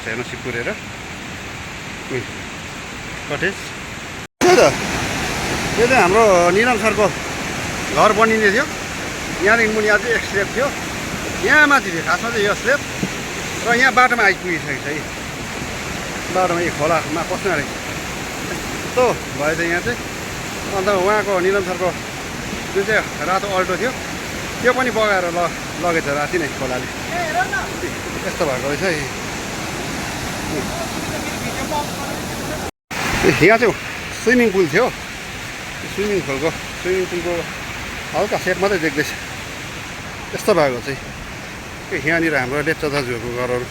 छ हेर्नु सिपुरेर कटेज। त्यही त यो चाहिँ हाम्रो निरम सरको घर बनिने थियो। यहाँदेखि मुनि अझै एक स्लेब थियो, यहाँ माथि थियो खासमा चाहिँ यो स्लेब, र यहाँ बाटोमा आइपुगिसकेको छ है। बाटोमा यो खोलामा पस्ने रहेछ यस्तो भयो त यहाँ चाहिँ। अन्त उहाँको निरम सरको जुन चाहिँ रातो अल्टो थियो त्यो पनि बगाएर लगेछ राति नै खोलाले। यस्तो भएको रहेछ है। यहाँ चाहिँ स्विमिङ पुल थियो, स्विमिङ पुलको हल्का सेट मात्रै देख्दैछ। यस्तो भएको चाहिँ यहाँनिर हाम्रो लेप्चा दाजुहरूको घरहरू।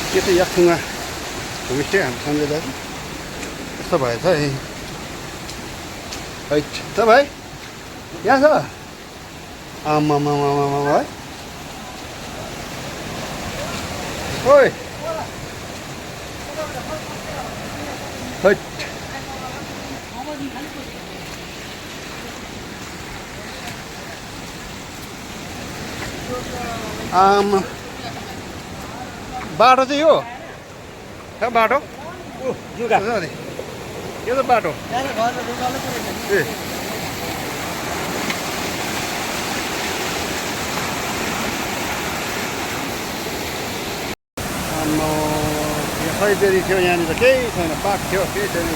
के चाहिँ याक्थुङमा होमस्टे हाम्रो सञ्जय दाजु। यस्तो भएछ है। है त भाइ यहाँ छ आमामा है। ओइ है बाटो चाहिँ यो बाटो यो त बाटो ए सयबेरी थियो यहाँनिर, केही छैन, पार्क थियो केही छैन,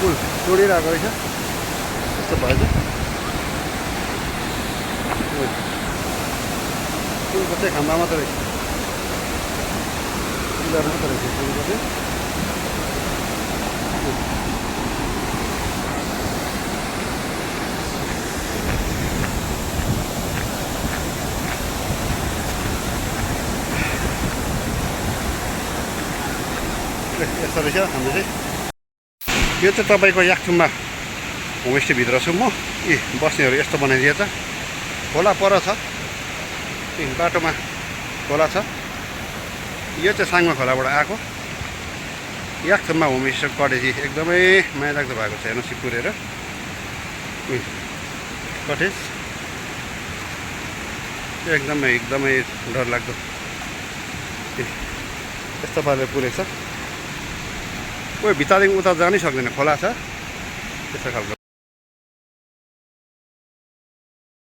पुल तोडिरहेको रहेछ। यस्तो भएछ पुलको चाहिँ खम्बा मात्रै रहेछ, पिलर मात्रै रहेछ पुलको चाहिँ। यस्तो रहेछ हाम्रो चाहिँ। यो चाहिँ तपाईँको याक्थुङमा होमस्टेभित्र छु म। बस्नेहरू यस्तो बनाइदिएछ, खोला पर छ, बाटोमा खोला छ। यो चाहिँ साङ्मा खोलाबाट आएको याक्थुङमा होमस्टे कटेज। एकदमै मायालाग्दो भएको छ हेर्नु सिपुरेर कटेज। एकदमै डरलाग्दो यस्तो पाराले पुरेको छ। कोही भित्रदेखि उता जानै सक्दैन, खोला छ त्यस्तो खालको।